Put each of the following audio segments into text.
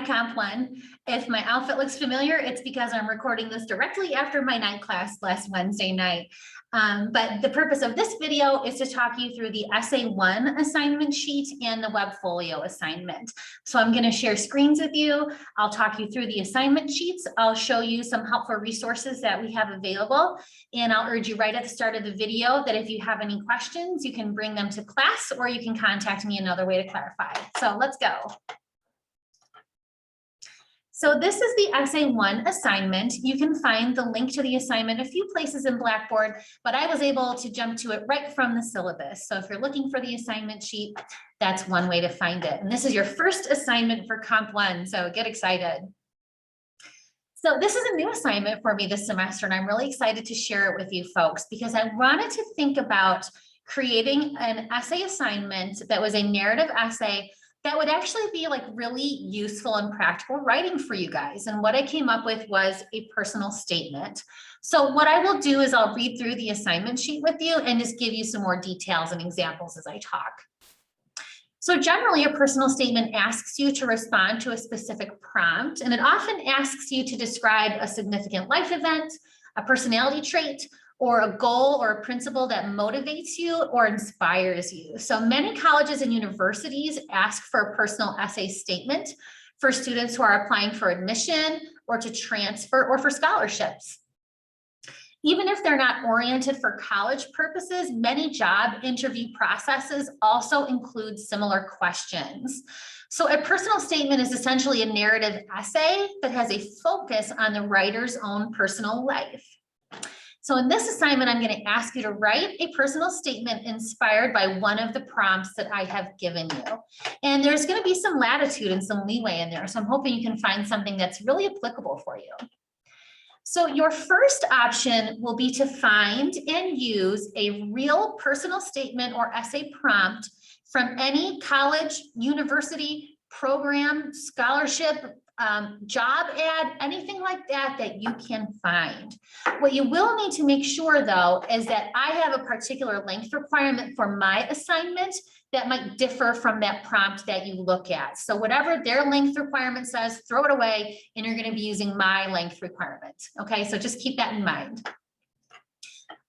Comp One. If my outfit looks familiar, it's because I'm recording this directly after my night class last Wednesday night. But the purpose of this video is to talk you through the Essay One assignment sheet and the Webfolio assignment. So I'm going to share screens with you. I'll talk you through the assignment sheets. I'll show you some helpful resources that we have available. And I'll urge you right at the start of the video that if you have any questions, you can bring them to class or you can contact me another way to clarify. So let's go. So this is the Essay One assignment. You can find the link to the assignment a few places in Blackboard, but I was able to jump to it right from the syllabus. So if you're looking for the assignment sheet, that's one way to find it. And this is your first assignment for Comp One, so get excited. So this is a new assignment for me this semester, and I'm really excited to share it with you folks because I wanted to think about creating an essay assignment that was a narrative essay that would actually be like really useful and practical writing for you guys. And what I came up with was a personal statement. So what I will do is I'll read through the assignment sheet with you and just give you some more details and examples as I talk. So generally, a personal statement asks you to respond to a specific prompt, and it often asks you to describe a significant life event, a personality trait, or a goal or a principle that motivates you or inspires you. So many colleges and universities ask for a personal essay statement for students who are applying for admission or to transfer or for scholarships. Even if they're not oriented for college purposes, many job interview processes also include similar questions. So a personal statement is essentially a narrative essay that has a focus on the writer's own personal life. So in this assignment, I'm going to ask you to write a personal statement inspired by one of the prompts that I have given you. And there's going to be some latitude and some leeway in there. So I'm hoping you can find something that's really applicable for you. So your first option will be to find and use a real personal statement or essay prompt from any college, university, program, scholarship, job ad, anything like that that you can find. What you will need to make sure though is that I have a particular length requirement for my assignment that might differ from that prompt that you look at. So whatever their length requirement says, throw it away and you're going to be using my length requirement. Okay, so just keep that in mind.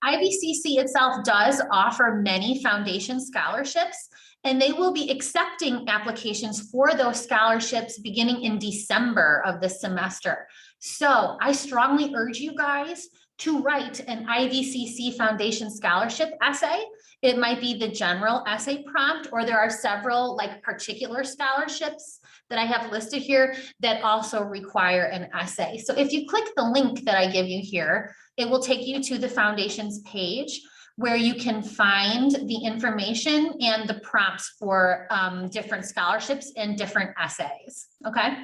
IVCC itself does offer many foundation scholarships, and they will be accepting applications for those scholarships beginning in December of this semester. So I strongly urge you guys to write an IVCC Foundation Scholarship essay. It might be the general essay prompt, or there are several like particular scholarships that I have listed here that also require an essay. So if you click the link that I give you here, it will take you to the Foundations page where you can find the information and the prompts for different scholarships and different essays, okay?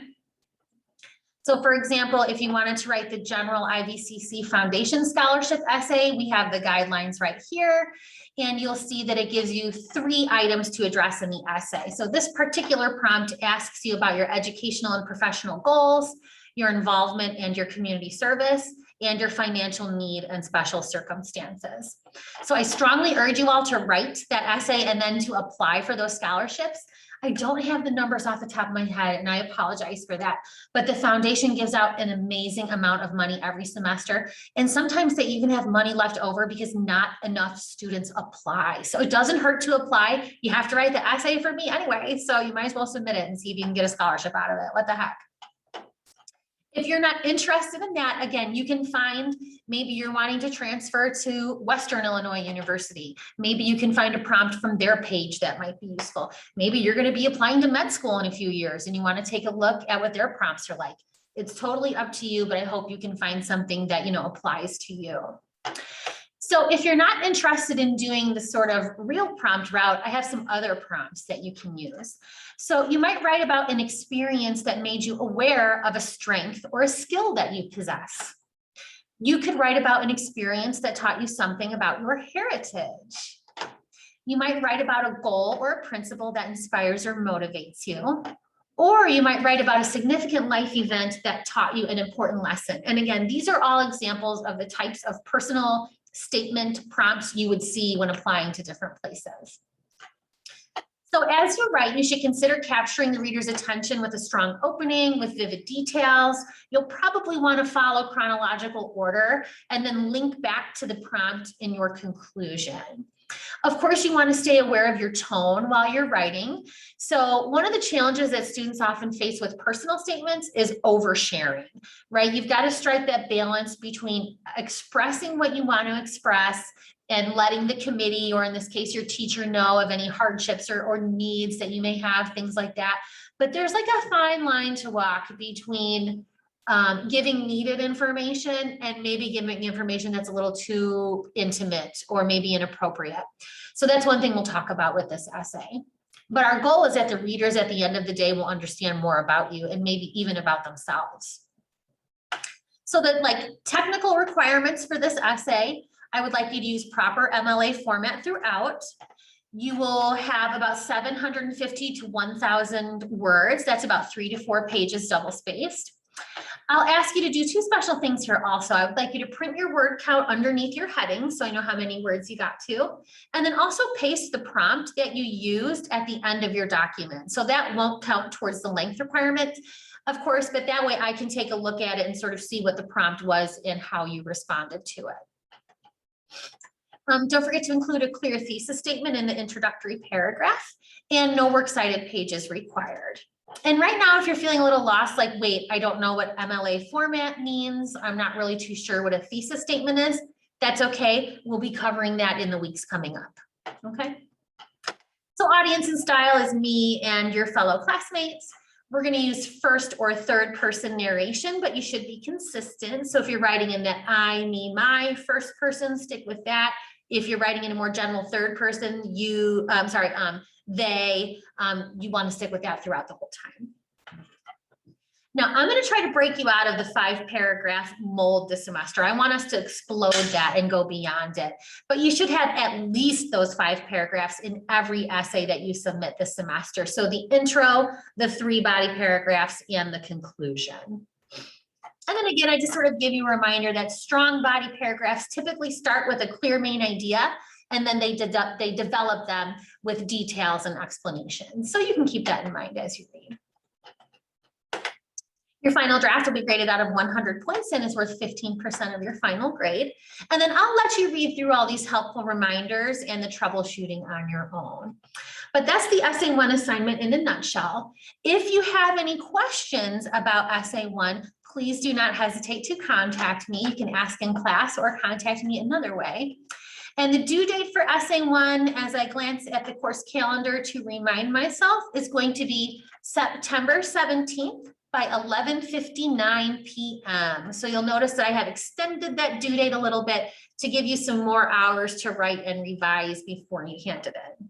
So for example, if you wanted to write the general IVCC Foundation Scholarship essay, we have the guidelines right here, and you'll see that it gives you 3 items to address in the essay. So this particular prompt asks you about your educational and professional goals, your involvement and your community service, and your financial need and special circumstances. So I strongly urge you all to write that essay and then to apply for those scholarships. I don't have the numbers off the top of my head, and I apologize for that, but the foundation gives out an amazing amount of money every semester. And sometimes they even have money left over because not enough students apply. So it doesn't hurt to apply. You have to write the essay for me anyway, so you might as well submit it and see if you can get a scholarship out of it. What the heck? If you're not interested in that, again, you can find, maybe you're wanting to transfer to Western Illinois University. Maybe you can find a prompt from their page that might be useful. Maybe you're going to be applying to med school in a few years and you want to take a look at what their prompts are like. It's totally up to you, but I hope you can find something that, you know, applies to you. So if you're not interested in doing the sort of real prompt route, I have some other prompts that you can use. So you might write about an experience that made you aware of a strength or a skill that you possess. You could write about an experience that taught you something about your heritage. You might write about a goal or a principle that inspires or motivates you. Or you might write about a significant life event that taught you an important lesson. And again, these are all examples of the types of personal statement prompts you would see when applying to different places. So as you write, you should consider capturing the reader's attention with a strong opening, with vivid details. You'll probably want to follow chronological order and then link back to the prompt in your conclusion. Of course, you want to stay aware of your tone while you're writing. So one of the challenges that students often face with personal statements is oversharing, right? You've got to strike that balance between expressing what you want to express and letting the committee, or in this case, your teacher, know of any hardships or needs that you may have, things like that. But there's like a fine line to walk between giving needed information and maybe giving information that's a little too intimate or maybe inappropriate. So that's one thing we'll talk about with this essay. But our goal is that the readers at the end of the day will understand more about you and maybe even about themselves. So the technical requirements for this essay, I would like you to use proper MLA format throughout. You will have about 750 to 1,000 words. That's about 3 to 4 pages double spaced. I'll ask you to do 2 special things here also. I would like you to print your word count underneath your heading so I know how many words you got to. And then also paste the prompt that you used at the end of your document. So that won't count towards the length requirement, of course, but that way I can take a look at it and sort of see what the prompt was and how you responded to it. Don't forget to include a clear thesis statement in the introductory paragraph, and no works cited pages required. And right now, if you're feeling a little lost, like, wait, I don't know what MLA format means, I'm not really too sure what a thesis statement is, that's okay. We'll be covering that in the weeks coming up, okay? So audience and style is me and your fellow classmates. We're going to use first or third person narration, but you should be consistent. So if you're writing in that I, me, my first person, stick with that. If you're writing in a more general third person, they, you want to stick with that throughout the whole time. Now, I'm going to try to break you out of the 5-paragraph mold this semester. I want us to explode that and go beyond it. But you should have at least those 5 paragraphs in every essay that you submit this semester. So the intro, the 3 body paragraphs, and the conclusion. And then again, I just sort of give you a reminder that strong body paragraphs typically start with a clear main idea, and then they develop them with details and explanations. So you can keep that in mind as you read. Your final draft will be graded out of 100 points and is worth 15% of your final grade. And then I'll let you read through all these helpful reminders and the troubleshooting on your own. But that's the Essay One assignment in a nutshell. If you have any questions about Essay One, please do not hesitate to contact me. You can ask in class or contact me another way. And the due date for Essay One, as I glance at the course calendar to remind myself, is going to be September 17th by 11:59 p.m. So you'll notice that I have extended that due date a little bit to give you some more hours to write and revise before you hand it in.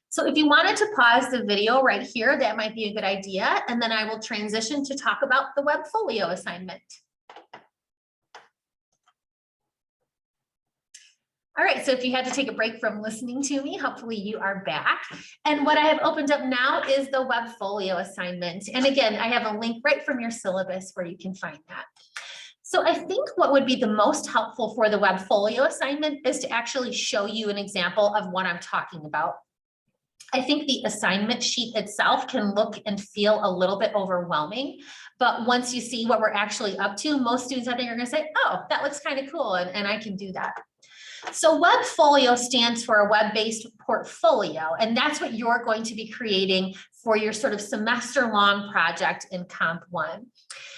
So if you wanted to pause the video right here, that might be a good idea. And then I will transition to talk about the Webfolio assignment. All right, so if you had to take a break from listening to me, hopefully you are back. And what I have opened up now is the Webfolio assignment. And again, I have a link right from your syllabus where you can find that. So I think what would be the most helpful for the Webfolio assignment is to actually show you an example of what I'm talking about. I think the assignment sheet itself can look and feel a little bit overwhelming, but once you see what we're actually up to, most students I think are going to say, oh, that looks kind of cool, and I can do that. So Webfolio stands for a web-based portfolio, and that's what you're going to be creating for your sort of semester-long project in Comp 1.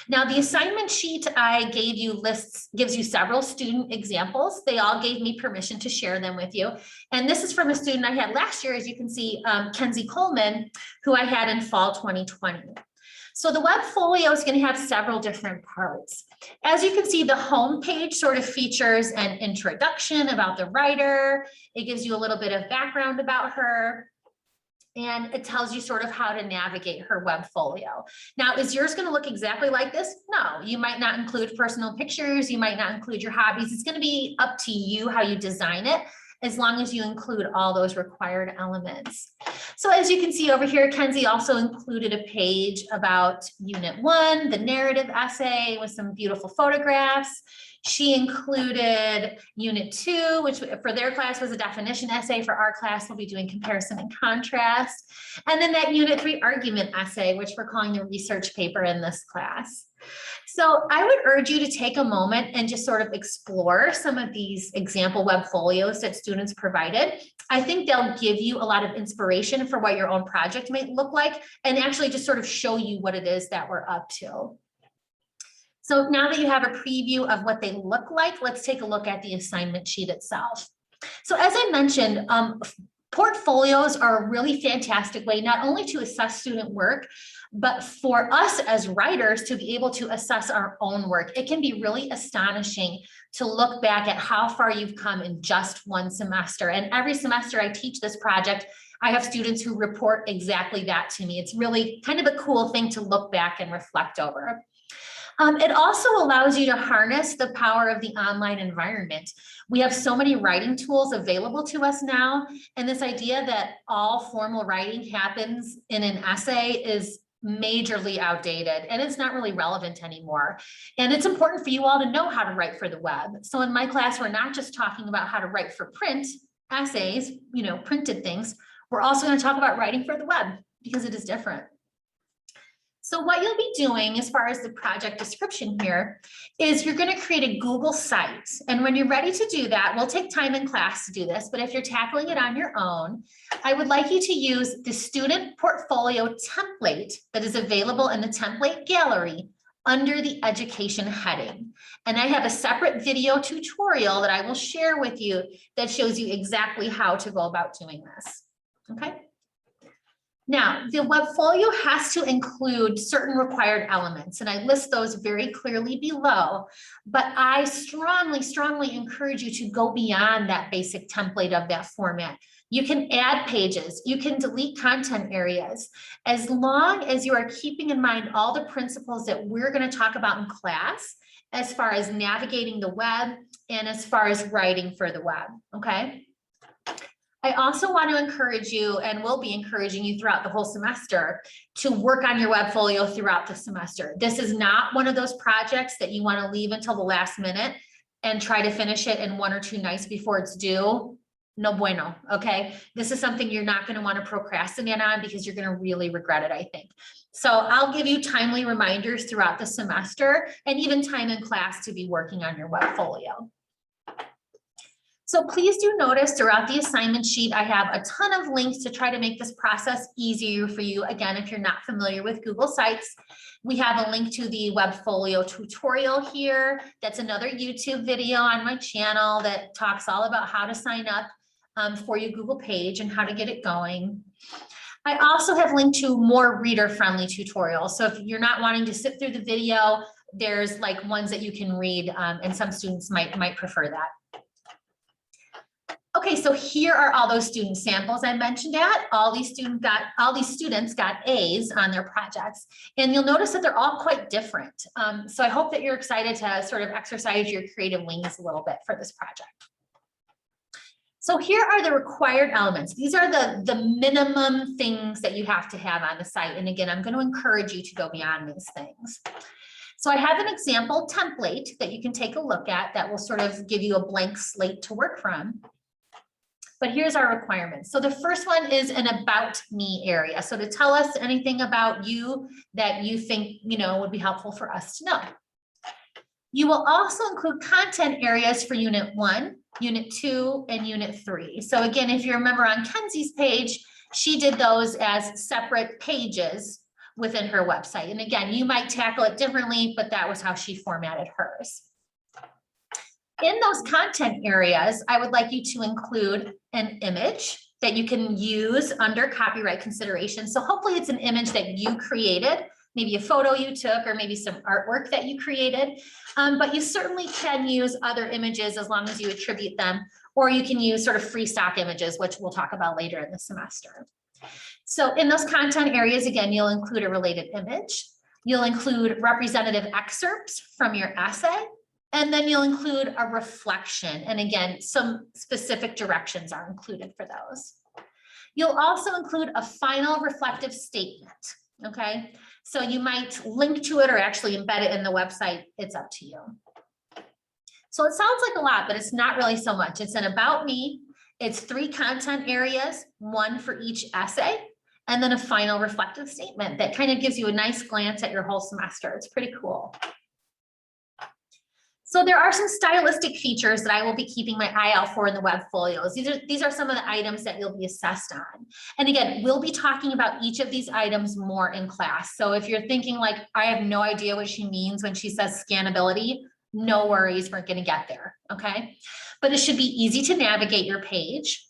Now, the assignment sheet I gave you gives you several student examples. They all gave me permission to share them with you. And this is from a student I had last year, as you can see, Kenzie Coleman, who I had in fall 2020. So the Webfolio is going to have several different parts. As you can see, the home page sort of features an introduction about the writer. It gives you a little bit of background about her. And it tells you sort of how to navigate her Webfolio. Now, is yours going to look exactly like this? No, you might not include personal pictures. You might not include your hobbies. It's going to be up to you how you design it, as long as you include all those required elements. So as you can see over here, Kenzie also included a page about Unit 1, the narrative essay with some beautiful photographs. She included Unit 2, which for their class was a definition essay. For our class, we'll be doing comparison and contrast. And then that Unit 3 argument essay, which we're calling the research paper in this class. So I would urge you to take a moment and just sort of explore some of these example Webfolios that students provided. I think they'll give you a lot of inspiration for what your own project might look like, and actually just sort of show you what it is that we're up to. So now that you have a preview of what they look like, let's take a look at the assignment sheet itself. So as I mentioned, portfolios are a really fantastic way not only to assess student work, but for us as writers to be able to assess our own work. It can be really astonishing to look back at how far you've come in just one semester. And every semester I teach this project, I have students who report exactly that to me. It's really kind of a cool thing to look back and reflect over. It also allows you to harness the power of the online environment. We have so many writing tools available to us now, and this idea that all formal writing happens in an essay is majorly outdated, and it's not really relevant anymore. And it's important for you all to know how to write for the web. So in my class, we're not just talking about how to write for print essays, printed things. We're also going to talk about writing for the web because it is different. So what you'll be doing as far as the project description here is you're going to create a Google site. And when you're ready to do that, we'll take time in class to do this, but if you're tackling it on your own, I would like you to use the student portfolio template that is available in the template gallery under the education heading. And I have a separate video tutorial that I will share with you that shows you exactly how to go about doing this. Okay. Now, the Webfolio has to include certain required elements, and I list those very clearly below, but I strongly encourage you to go beyond that basic template of that format. You can add pages, you can delete content areas, as long as you are keeping in mind all the principles that we're going to talk about in class, as far as navigating the web and as far as writing for the web, okay? I also want to encourage you, and will be encouraging you throughout the whole semester, to work on your Webfolio throughout the semester. This is not one of those projects that you want to leave until the last minute and try to finish it in 1 or 2 nights before it's due. No bueno, okay? This is something you're not going to want to procrastinate on because you're going to really regret it, I think. So I'll give you timely reminders throughout the semester and even time in class to be working on your Webfolio. So please do notice throughout the assignment sheet, I have a ton of links to try to make this process easier for you. Again, if you're not familiar with Google Sites, we have a link to the Webfolio tutorial here. That's another YouTube video on my channel that talks all about how to sign up for your Google page and how to get it going. I also have linked to more reader-friendly tutorials. So if you're not wanting to sit through the video, there's like ones that you can read, and some students might prefer that. Okay, so here are all those student samples I mentioned at. All these students got A's on their projects, and you'll notice that they're all quite different. So I hope that you're excited to sort of exercise your creative wings a little bit for this project. So here are the required elements. These are the minimum things that you have to have on the site. And again, I'm going to encourage you to go beyond these things. So I have an example template that you can take a look at that will sort of give you a blank slate to work from. But here's our requirements. So the first one is an about me area. So to tell us anything about you that you think, would be helpful for us to know. You will also include content areas for Unit 1, Unit 2, and Unit 3. So again, if you remember on Kenzie's page, she did those as separate pages within her website. And again, you might tackle it differently, but that was how she formatted hers. In those content areas, I would like you to include an image that you can use under copyright consideration. So hopefully it's an image that you created, maybe a photo you took, or maybe some artwork that you created. But you certainly can use other images as long as you attribute them, or you can use sort of free stock images, which we'll talk about later in the semester. So in those content areas, again, you'll include a related image. You'll include representative excerpts from your essay. And then you'll include a reflection. And again, some specific directions are included for those. You'll also include a final reflective statement, okay? So you might link to it or actually embed it in the website. It's up to you. So it sounds like a lot, but it's not really so much. It's an about me. It's 3 content areas, 1 for each essay, and then a final reflective statement that kind of gives you a nice glance at your whole semester. It's pretty cool. So there are some stylistic features that I will be keeping my eye out for in the Webfolios. These are some of the items that you'll be assessed on. And again, we'll be talking about each of these items more in class. So if you're thinking like, I have no idea what she means when she says scannability, no worries, we're going to get there, okay? But it should be easy to navigate your page.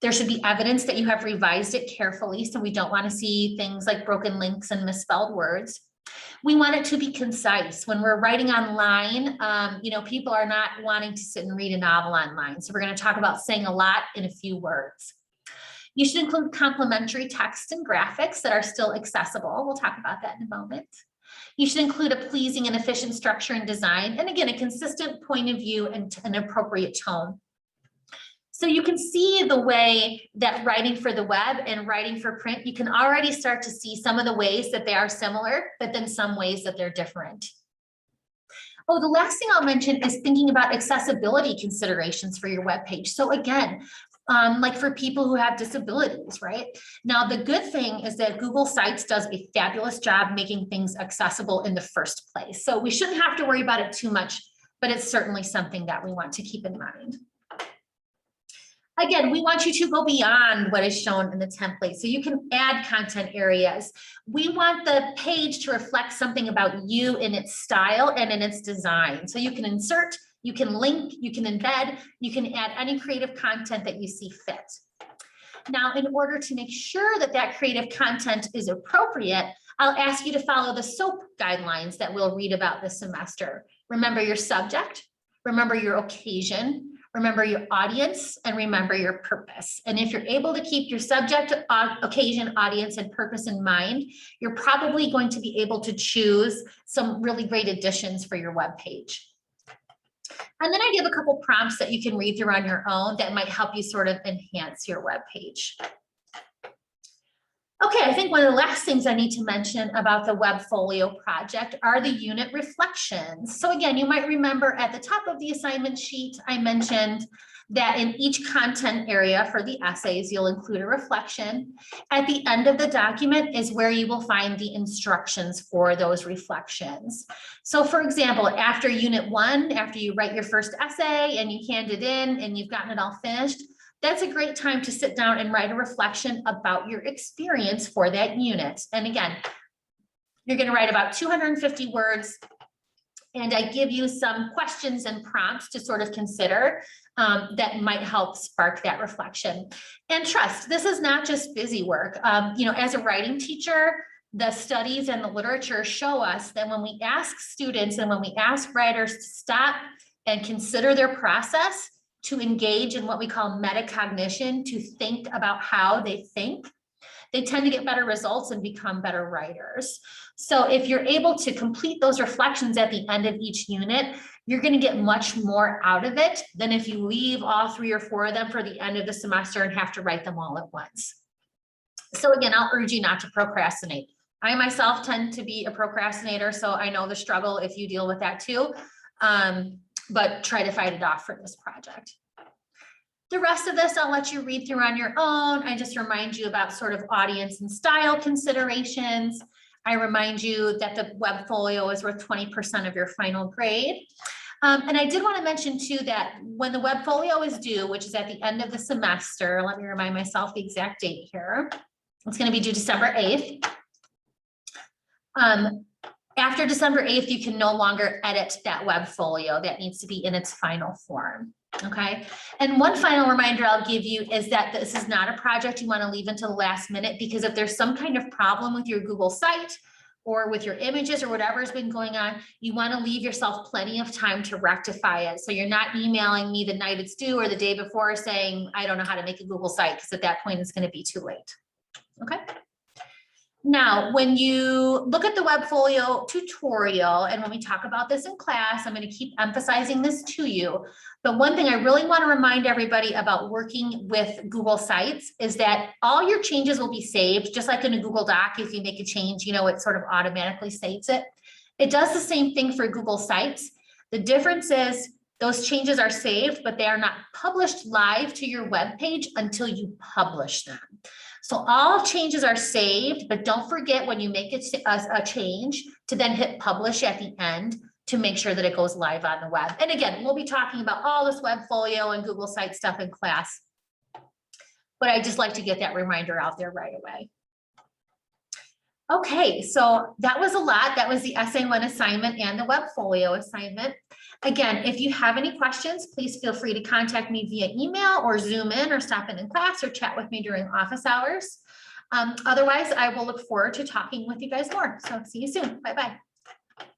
There should be evidence that you have revised it carefully, so we don't want to see things like broken links and misspelled words. We want it to be concise. When we're writing online, people are not wanting to sit and read a novel online. So we're going to talk about saying a lot in a few words. You should include complementary text and graphics that are still accessible. We'll talk about that in a moment. You should include a pleasing and efficient structure and design. And again, a consistent point of view and an appropriate tone. So you can see the way that writing for the web and writing for print, you can already start to see some of the ways that they are similar, but then some ways that they're different. Oh, the last thing I'll mention is thinking about accessibility considerations for your web page. So again, like for people who have disabilities, right? Now, the good thing is that Google Sites does a fabulous job making things accessible in the first place. So we shouldn't have to worry about it too much, but it's certainly something that we want to keep in mind. Again, we want you to go beyond what is shown in the template. So you can add content areas. We want the page to reflect something about you in its style and in its design. So you can insert, you can link, you can embed, you can add any creative content that you see fit. Now, in order to make sure that that creative content is appropriate, I'll ask you to follow the SOAP guidelines that we'll read about this semester. Remember your subject, remember your occasion, remember your audience, and remember your purpose. And if you're able to keep your subject, occasion, audience, and purpose in mind, you're probably going to be able to choose some really great additions for your web page. And then I give a couple prompts that you can read through on your own that might help you sort of enhance your web page. Okay, I think one of the last things I need to mention about the Webfolio project are the unit reflections. So again, you might remember at the top of the assignment sheet, I mentioned that in each content area for the essays, you'll include a reflection. At the end of the document is where you will find the instructions for those reflections. So for example, after unit 1, after you write your first essay and you hand it in and you've gotten it all finished, that's a great time to sit down and write a reflection about your experience for that unit. And again, you're going to write about 250 words. And I give you some questions and prompts to sort of consider that might help spark that reflection. And trust, this is not just busy work. As a writing teacher, the studies and the literature show us that when we ask students and when we ask writers to stop and consider their process, to engage in what we call metacognition, to think about how they think, they tend to get better results and become better writers. So if you're able to complete those reflections at the end of each unit, you're going to get much more out of it than if you leave all 3 or 4 of them for the end of the semester and have to write them all at once. So again, I'll urge you not to procrastinate. I myself tend to be a procrastinator, so I know the struggle if you deal with that too. But try to fight it off for this project. The rest of this, I'll let you read through on your own. I just remind you about sort of audience and style considerations. I remind you that the Webfolio is worth 20% of your final grade. And I did want to mention too that when the Webfolio is due, which is at the end of the semester, let me remind myself the exact date here. It's going to be due December 8th. After December 8th, you can no longer edit that Webfolio. That needs to be in its final form, okay? And one final reminder I'll give you is that this is not a project you want to leave until the last minute, because if there's some kind of problem with your Google site or with your images or whatever's been going on, you want to leave yourself plenty of time to rectify it. So you're not emailing me the night it's due or the day before saying, I don't know how to make a Google site, because at that point it's going to be too late, okay? Now, when you look at the Webfolio tutorial, and when we talk about this in class, I'm going to keep emphasizing this to you. But one thing I really want to remind everybody about working with Google Sites is that all your changes will be saved, just like in a Google Doc. If you make a change, it sort of automatically saves it. It does the same thing for Google Sites. The difference is Those changes are saved, but they are not published live to your web page until you publish them. So all changes are saved, but don't forget when you make a change to then hit publish at the end to make sure that it goes live on the web. And again, we'll be talking about all this Webfolio and Google Site stuff in class, but I just like to get that reminder out there right away. Okay, so that was a lot. That was the Essay One assignment and the Webfolio assignment. Again, if you have any questions, please feel free to contact me via email or Zoom in or stop in class or chat with me during office hours. Otherwise, I will look forward to talking with you guys more. So see you soon. Bye-bye.